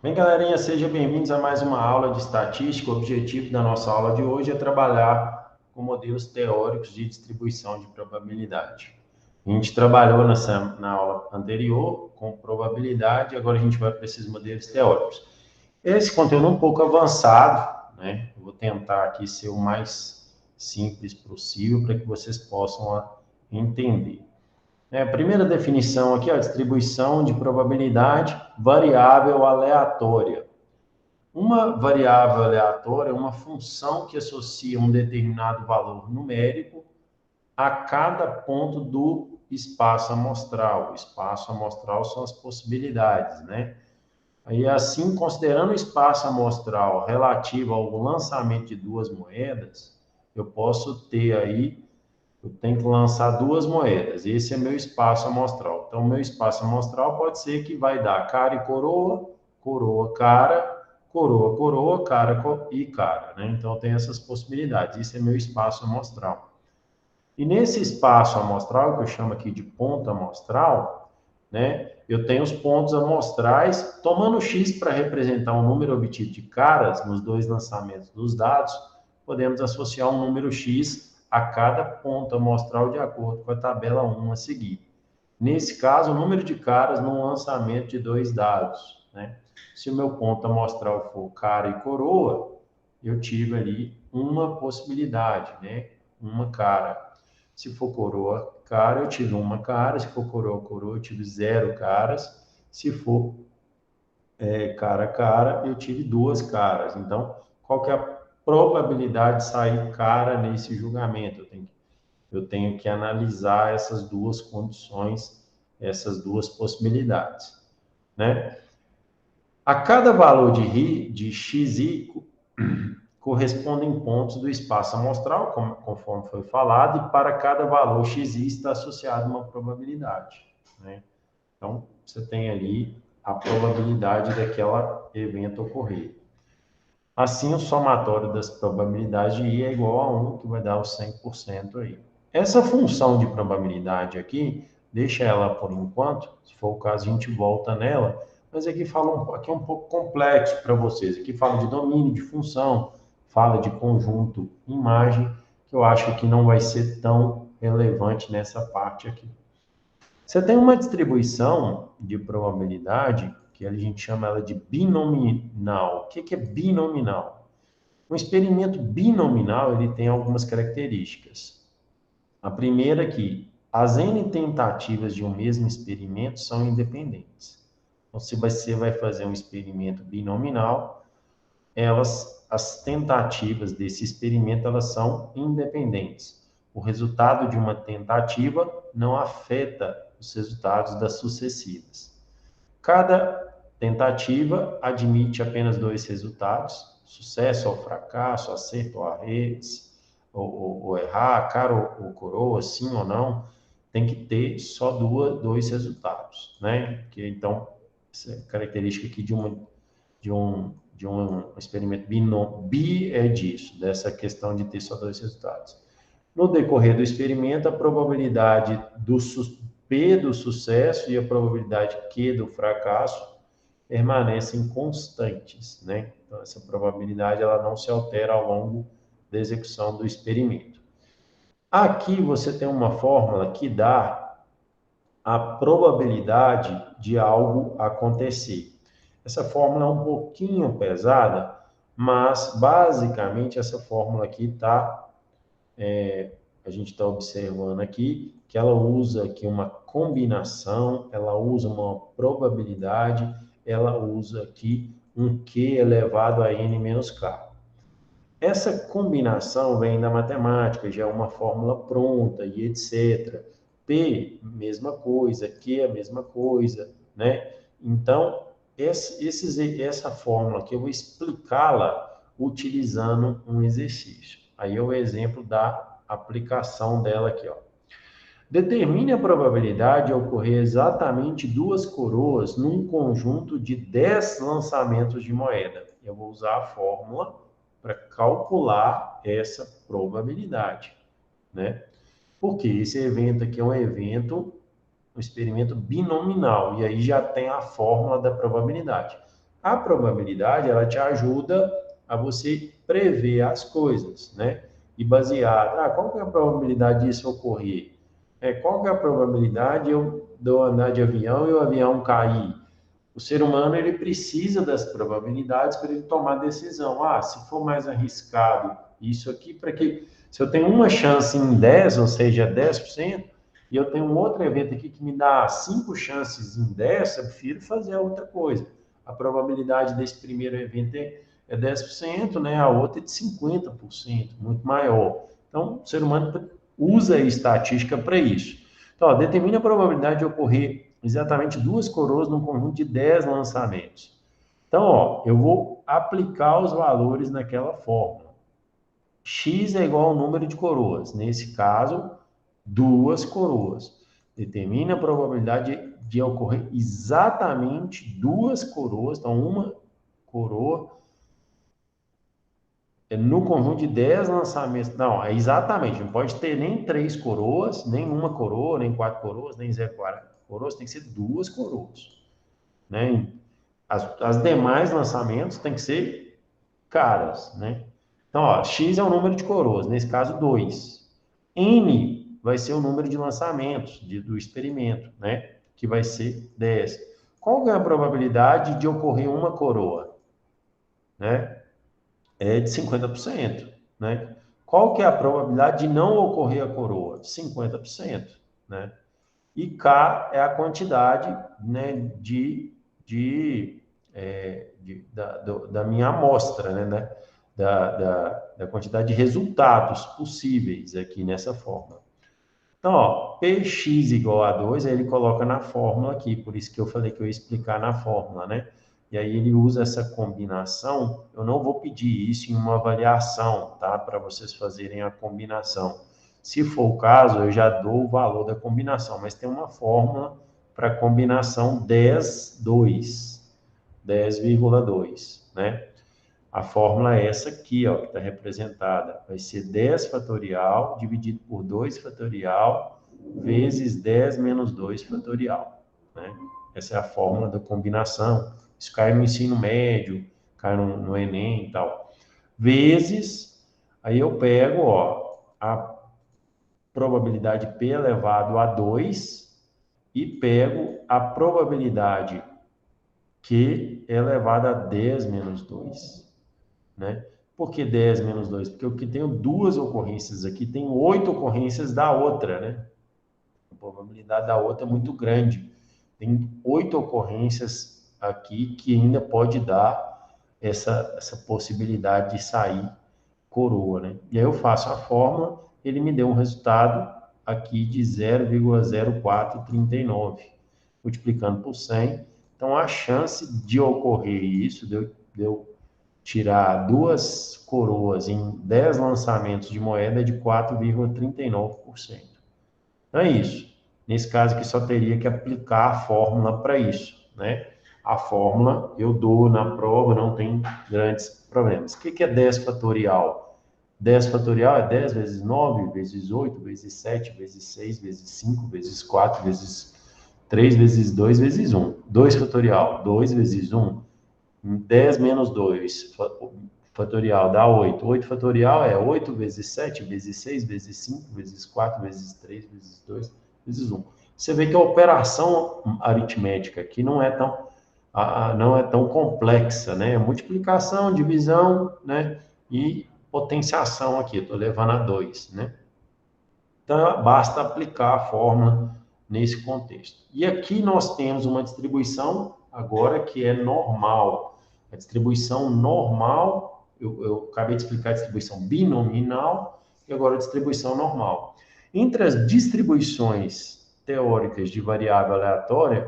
Bem, galerinha, sejam bem-vindos a mais uma aula de estatística. O objetivo da nossa aula de hoje é trabalhar com modelos teóricos de distribuição de probabilidade. A gente trabalhou na aula anterior com probabilidade, agora a gente vai para esses modelos teóricos. Esse conteúdo é um pouco avançado, né? Eu vou tentar aqui ser o mais simples possível para que vocês possam entender. A primeira definição aqui, a distribuição de probabilidade variável aleatória. Uma variável aleatória é uma função que associa um determinado valor numérico a cada ponto do espaço amostral. O espaço amostral são as possibilidades, né? Aí, assim, considerando o espaço amostral relativo ao lançamento de duas moedas, eu posso ter aí, eu tenho que lançar duas moedas. Esse é meu espaço amostral. Então, meu espaço amostral pode ser que vai dar cara e coroa, coroa, cara, coroa, coroa, cara e cara, né? Então, tem essas possibilidades. Isso é meu espaço amostral. E nesse espaço amostral, que eu chamo aqui de ponto amostral, né? Eu tenho os pontos amostrais, tomando x para representar um número obtido de caras nos dois lançamentos dos dados, podemos associar um número x a cada ponto amostral de acordo com a tabela 1 a seguir. Nesse caso, o número de caras no lançamento de dois dados, né? Se o meu ponto amostral for cara e coroa, eu tive ali uma possibilidade, né? Uma cara. Se for coroa, cara, eu tive uma cara. Se for coroa, coroa, eu tive zero caras. Se for cara, cara, eu tive duas caras. Então, qual que é a probabilidade de sair cara nesse julgamento? Eu tenho que analisar essas duas condições, essas duas possibilidades, né? A cada valor de xi correspondem pontos do espaço amostral, conforme foi falado, e para cada valor xi está associada uma probabilidade, né? Então, você tem ali a probabilidade daquele evento ocorrer. Assim, o somatório das probabilidades de I é igual a 1, que vai dar os 100% aí. Essa função de probabilidade aqui, deixa ela por enquanto, se for o caso a gente volta nela, mas aqui é um pouco complexo para vocês. Aqui fala de domínio, de função, fala de conjunto, imagem, que eu acho que não vai ser tão relevante nessa parte aqui. Você tem uma distribuição de probabilidade, que a gente chama ela de binominal. O que é binominal? Um experimento binominal ele tem algumas características. A primeira é que as N tentativas de um mesmo experimento são independentes. Então, se você vai fazer um experimento binominal, as tentativas desse experimento, elas são independentes. O resultado de uma tentativa não afeta os resultados das sucessivas. Cada tentativa admite apenas dois resultados, sucesso ou fracasso, acerto ou arremesso, ou errar, cara ou coroa, sim ou não, tem que ter só dois resultados, né? Que então, essa é característica aqui de um experimento bi é disso, dessa questão de ter só dois resultados. No decorrer do experimento, a probabilidade do P do sucesso e a probabilidade Q do fracasso permanecem constantes, né? Então, essa probabilidade ela não se altera ao longo da execução do experimento. Aqui você tem uma fórmula que dá a probabilidade de algo acontecer. Essa fórmula é um pouquinho pesada, mas basicamente essa fórmula aqui a gente está observando aqui que ela usa aqui uma combinação, ela usa uma probabilidade, ela usa aqui um Q elevado a n menos k. Essa combinação vem da matemática, já é uma fórmula pronta e etc. P, mesma coisa, Q, a mesma coisa, né? Então, essa fórmula aqui eu vou explicá-la utilizando um exercício. Aí é o exemplo da aplicação dela aqui, ó. Determine a probabilidade de ocorrer exatamente duas coroas num conjunto de 10 lançamentos de moeda. Eu vou usar a fórmula para calcular essa probabilidade, né? Porque esse evento aqui é um experimento binominal, e aí já tem a fórmula da probabilidade. A probabilidade, ela te ajuda a você prever as coisas, né? E basear, qual que é a probabilidade disso ocorrer? Qual que é a probabilidade de eu andar de avião e o avião cair? O ser humano, ele precisa das probabilidades para ele tomar decisão. Se for mais arriscado isso aqui, para que se eu tenho uma chance em 10, ou seja, 10%, e eu tenho um outro evento aqui que me dá 5 chances em 10, eu prefiro fazer a outra coisa. A probabilidade desse primeiro evento é 10%, né? A outra é de 50%, muito maior. Então, o ser humano usa a estatística para isso. Então, determina a probabilidade de ocorrer exatamente 2 coroas num conjunto de 10 lançamentos. Então, eu vou aplicar os valores naquela fórmula. X é igual ao número de coroas. Nesse caso, 2 coroas. Determina a probabilidade de ocorrer exatamente 2 coroas. Então, uma coroa no conjunto de 10 lançamentos. Não, exatamente. Não pode ter nem 3 coroas, nem uma coroa, nem 4 coroas, nem 0 coroas. Tem que ser 2 coroas. Né? As demais lançamentos tem que ser caras, né? Então, X é o número de coroas, nesse caso 2. N vai ser o número de lançamentos do experimento, né? Que vai ser 10. Qual é a probabilidade de ocorrer uma coroa? Né? É de 50%, né? Qual que é a probabilidade de não ocorrer a coroa? 50%, né? E K é a quantidade, né, da minha amostra, né, da quantidade de resultados possíveis aqui nessa fórmula. Então, Px igual a 2, aí ele coloca na fórmula aqui, por isso que eu falei que eu ia explicar na fórmula, né? E aí ele usa essa combinação, eu não vou pedir isso em uma avaliação, tá? Para vocês fazerem a combinação. Se for o caso, eu já dou o valor da combinação, mas tem uma fórmula para combinação 10,2, né? A fórmula é essa aqui, ó, que está representada. Vai ser 10 fatorial dividido por 2 fatorial vezes 10 menos 2 fatorial, né? Essa é a fórmula da combinação. Isso cai no ensino médio, cai no Enem e tal. Vezes, aí eu pego, ó, a probabilidade P elevado a 2 e pego a probabilidade Q elevado a 10 menos 2, né? Por que 10 menos 2? Porque eu que tenho 2 ocorrências aqui, tem 8 ocorrências da outra, né? A probabilidade da outra é muito grande. Tem 8 ocorrências aqui que ainda pode dar essa possibilidade de sair coroa, né? E aí eu faço a fórmula, ele me deu um resultado aqui de 0,0439, multiplicando por 100. Então, a chance de ocorrer isso, de eu tirar 2 coroas em 10 lançamentos de moeda é de 4,39%. Então, é isso. Nesse caso aqui, só teria que aplicar a fórmula para isso, né? A fórmula eu dou na prova, não tem grandes problemas. O que é 10 fatorial? 10 fatorial é 10 vezes 9, vezes 8, vezes 7, vezes 6, vezes 5, vezes 4, vezes 3, vezes 2, vezes 1. 2 fatorial, 2 vezes 1, 10 menos 2 fatorial dá 8. 8 fatorial é 8 vezes 7, vezes 6, vezes 5, vezes 4, vezes 3, vezes 2, vezes 1. Você vê que a operação aritmética aqui não é tão complexa, né? Multiplicação, divisão, né? E potenciação aqui, estou levando a 2, né? Então, basta aplicar a fórmula nesse contexto. E aqui nós temos uma distribuição agora que é normal. A distribuição normal, eu acabei de explicar a distribuição binominal e agora a distribuição normal. Entre as distribuições teóricas de variável aleatória,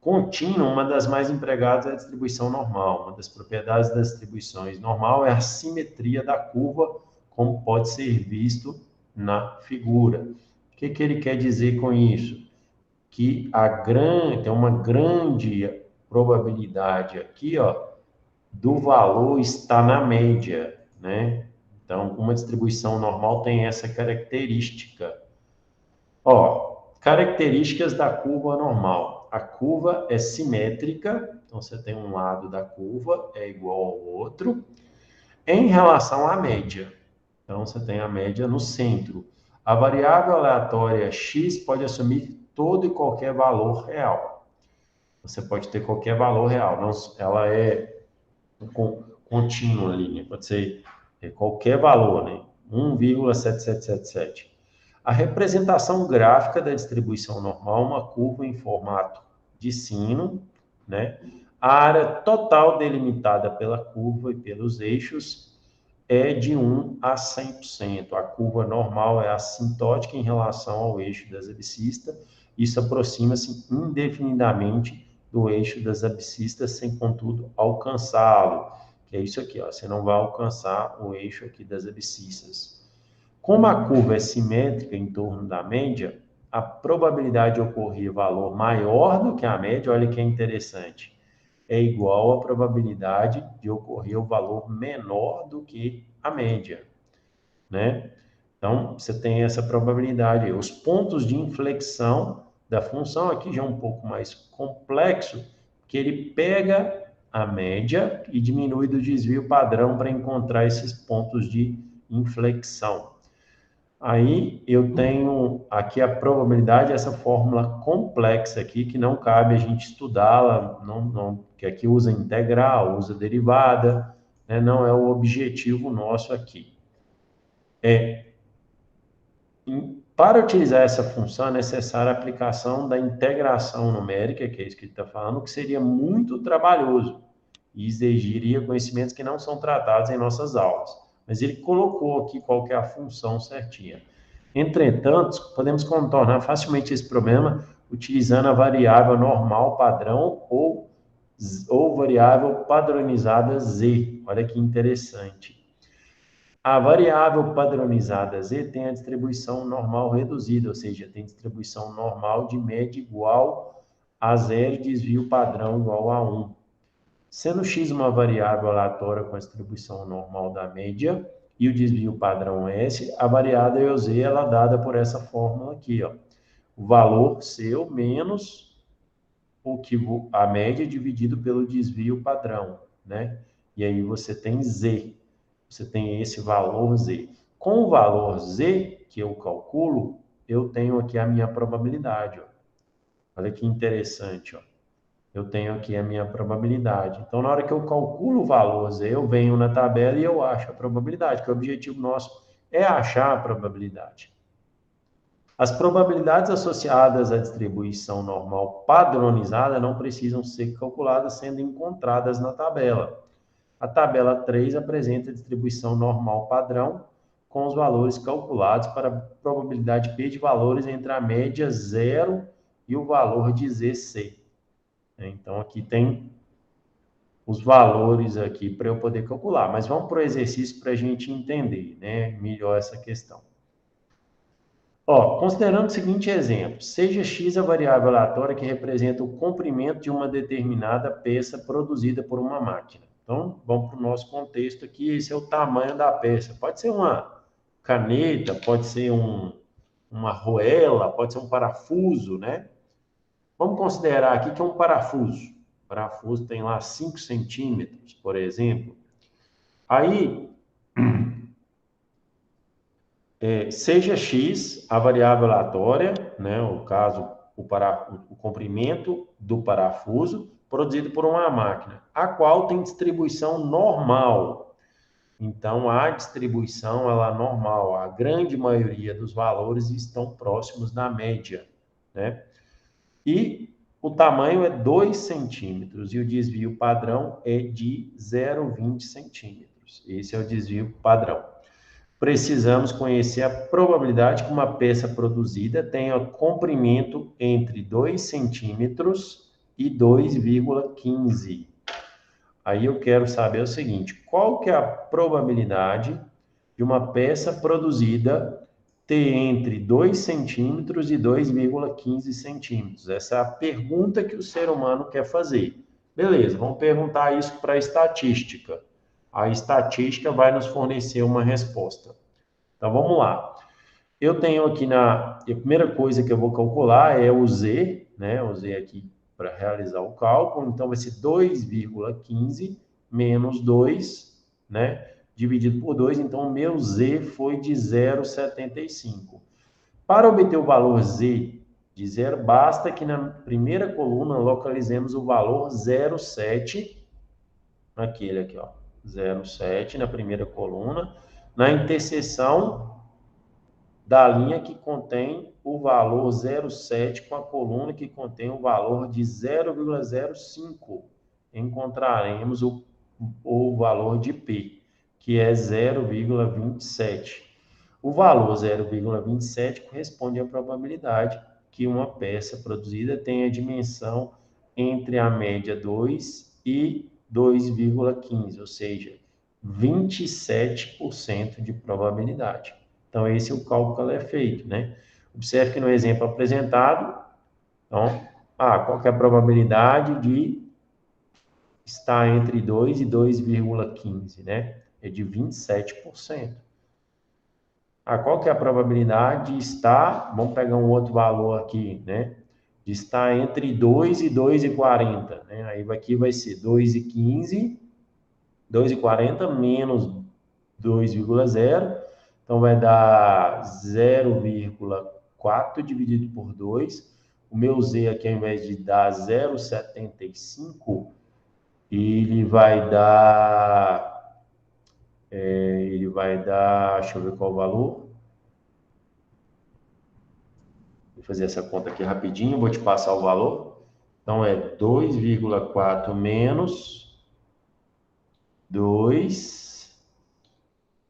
contínua, uma das mais empregadas é a distribuição normal. Uma das propriedades das distribuições normal é a simetria da curva, como pode ser visto na figura. O que ele quer dizer com isso? Que tem uma grande probabilidade aqui, ó, do valor estar na média, né? Então, uma distribuição normal tem essa característica. Ó, características da curva normal. A curva é simétrica, Então, você tem um lado da curva é igual ao outro em relação à média. Então, você tem a média no centro. A variável aleatória x pode assumir todo e qualquer valor real. Você pode ter qualquer valor real. Não, ela é contínua ali, né? Pode ser qualquer valor, né? 1,7777. A representação gráfica da distribuição normal é uma curva em formato de sino, né? A área total delimitada pela curva e pelos eixos é de 1 a 100%. A curva normal é assintótica em relação ao eixo das abscistas. Isso aproxima-se indefinidamente do eixo das abscistas, sem, contudo, alcançá-lo. Que é isso aqui, ó. Você não vai alcançar o eixo aqui das abscissas. Como a curva é simétrica em torno da média, a probabilidade de ocorrer valor maior do que a média, olha que é interessante, é igual à probabilidade de ocorrer o valor menor do que a média, né? Então, você tem essa probabilidade aí. Os pontos de inflexão da função aqui já é um pouco mais complexo, que ele pega a média e diminui do desvio padrão para encontrar esses pontos de inflexão. Aí eu tenho aqui a probabilidade, essa fórmula complexa aqui, que não cabe a gente estudá-la, que aqui usa integral, usa derivada, né? Não é o objetivo nosso aqui. Para utilizar essa função é necessária a aplicação da integração numérica, que é isso que ele está falando, que seria muito trabalhoso e exigiria conhecimentos que não são tratados em nossas aulas. Mas ele colocou aqui qual que é a função certinha. Entretanto, podemos contornar facilmente esse problema utilizando a variável normal padrão ou variável padronizada z. Olha que interessante. A variável padronizada z tem a distribuição normal reduzida, ou seja, tem distribuição normal de média igual a zero e desvio padrão igual a 1. Sendo x uma variável aleatória com a distribuição normal da média e o desvio padrão S, a variável z ela é dada por essa fórmula aqui, ó. O valor seu menos o que a média dividido pelo desvio padrão, né? E aí você tem z. Você tem esse valor z. Com o valor z que eu calculo, eu tenho aqui a minha probabilidade, ó. Olha que interessante, ó. Eu tenho aqui a minha probabilidade. Então, na hora que eu calculo o valor z, eu venho na tabela e eu acho a probabilidade, que o objetivo nosso é achar a probabilidade. As probabilidades associadas à distribuição normal padronizada não precisam ser calculadas sendo encontradas na tabela. A tabela 3 apresenta a distribuição normal padrão com os valores calculados para a probabilidade P de valores entre a média 0 e o valor de ZC. Então, aqui tem os valores aqui para eu poder calcular. Mas vamos para o exercício para a gente entender, né, melhor essa questão. Ó, considerando o seguinte exemplo, seja x a variável aleatória que representa o comprimento de uma determinada peça produzida por uma máquina. Então, vamos para o nosso contexto aqui, esse é o tamanho da peça. Pode ser uma caneta, pode ser uma arruela, pode ser um parafuso, né? Vamos considerar aqui que é um parafuso. O parafuso tem lá 5 centímetros, por exemplo. Aí, seja x a variável aleatória, né, o caso, o comprimento do parafuso, produzido por uma máquina, a qual tem distribuição normal. Então, a distribuição ela é normal, a grande maioria dos valores estão próximos da média, né? E o tamanho é 2 centímetros e o desvio padrão é de 0,20 centímetros. Esse é o desvio padrão. Precisamos conhecer a probabilidade que uma peça produzida tenha comprimento entre 2 centímetros e 2,15. Aí eu quero saber o seguinte, qual que é a probabilidade de uma peça produzida ter entre 2 centímetros e 2,15 centímetros? Essa é a pergunta que o ser humano quer fazer. Beleza, vamos perguntar isso para a estatística. A estatística vai nos fornecer uma resposta. Então, vamos lá. Eu tenho aqui a primeira coisa que eu vou calcular é o Z, né? O Z aqui para realizar o cálculo, então vai ser 2,15 menos 2, né, dividido por 2, então o meu Z foi de 0,75. Para obter o valor Z de 0, basta que na primeira coluna localizemos o valor 0,7, naquele aqui, ó, 0,7 na primeira coluna, na interseção da linha que contém o valor 0,7 com a coluna que contém o valor de 0,05. Encontraremos o valor de P, que é 0,27. O valor 0,27 corresponde à probabilidade que uma peça produzida tenha dimensão entre a média 2 e 2,15, ou seja, 27% de probabilidade. Então, esse é o cálculo que ela é feito, né? Observe que no exemplo apresentado, então, qual que é a probabilidade de estar entre 2 e 2,15, né? É de 27%. Qual que é a probabilidade de estar, vamos pegar um outro valor aqui, né? De estar entre 2 e 2,40, né? Aí aqui vai ser 2,15, 2,40 menos 2,0, então vai dar 0,4 dividido por 2. O meu Z aqui, ao invés de dar 0,75, ele vai dar, deixa eu ver qual o valor. Vou fazer essa conta aqui rapidinho, vou te passar o valor. Então, é 2,4 menos 2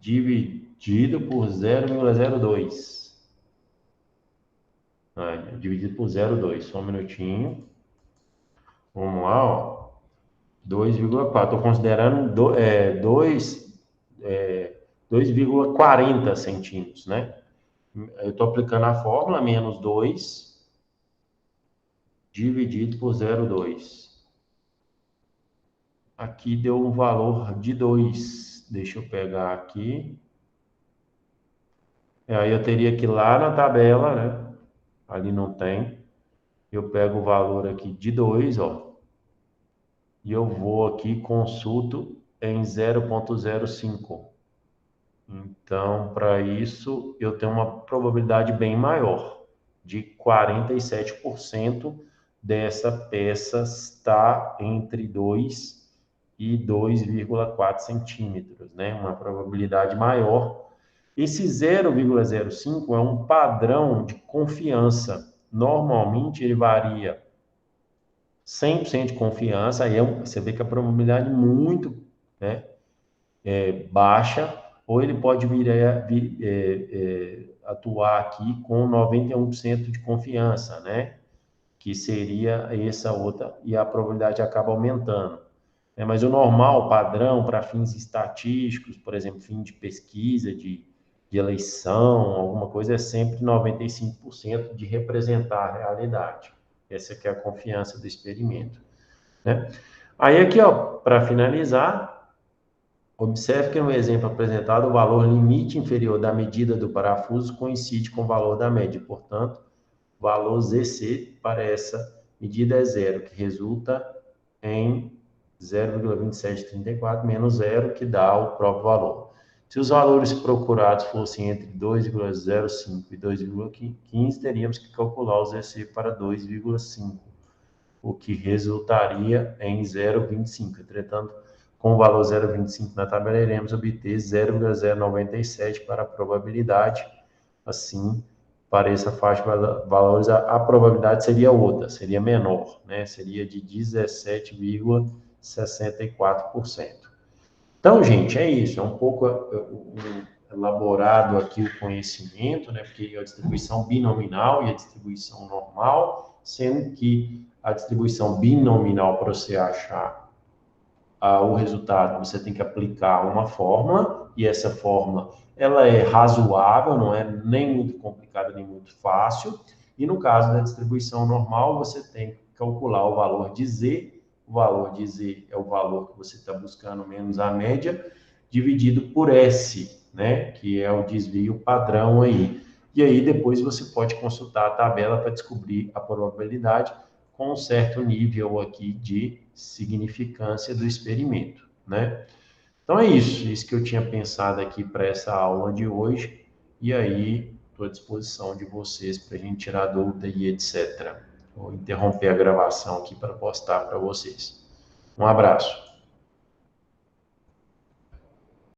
dividido por 0,02. Dividido por 0,2. Só um minutinho. Vamos lá, ó. 2,4. Estou considerando 2,40 centímetros, né? Eu estou aplicando a fórmula, menos 2 dividido por 0,2. Aqui deu um valor de 2. Deixa eu pegar aqui. Aí eu teria que ir lá na tabela, né? Ali não tem. Eu pego o valor aqui de 2, ó. E eu vou aqui, consulto em 0,05. Então, para isso, eu tenho uma probabilidade bem maior, de 47% dessa peça estar entre 2 e 2,4 centímetros, né? Uma probabilidade maior. Esse 0,05 é um padrão de confiança. Normalmente, ele varia 100% de confiança, aí você vê que a probabilidade é muito, né, baixa, ou ele pode atuar aqui com 91% de confiança, né? Que seria essa outra, e a probabilidade acaba aumentando. Mas o normal, o padrão, para fins estatísticos, por exemplo, fim de pesquisa, de eleição, alguma coisa, é sempre 95% de representar a realidade. Essa que é a confiança do experimento, né? Aí aqui, ó, para finalizar, observe que no exemplo apresentado, o valor limite inferior da medida do parafuso coincide com o valor da média. Portanto, o valor ZC para essa medida é zero, que resulta em 0,2734 menos zero, que dá o próprio valor. Se os valores procurados fossem entre 2,05 e 2,15, teríamos que calcular o ZC para 2,5, o que resultaria em 0,25. Entretanto, com o valor 0,25 na tabela, iremos obter 0,097 para a probabilidade. Assim, para essa faixa de valores, a probabilidade seria outra, seria menor, né? Seria de 17,64%. Então, gente, é isso. É um pouco elaborado aqui o conhecimento, né? Porque a distribuição binominal e a distribuição normal, sendo que a distribuição binominal, para você achar o resultado, você tem que aplicar uma fórmula, e essa fórmula ela é razoável, não é nem muito complicada, nem muito fácil. E no caso da distribuição normal, você tem que calcular o valor de Z. O valor de Z é o valor que você está buscando menos a média, dividido por S, né? Que é o desvio padrão aí. E aí depois você pode consultar a tabela para descobrir a probabilidade com um certo nível aqui de significância do experimento, né? Então é isso que eu tinha pensado aqui para essa aula de hoje, e aí estou à disposição de vocês para a gente tirar dúvida e etc. Vou interromper a gravação aqui para postar para vocês. Um abraço.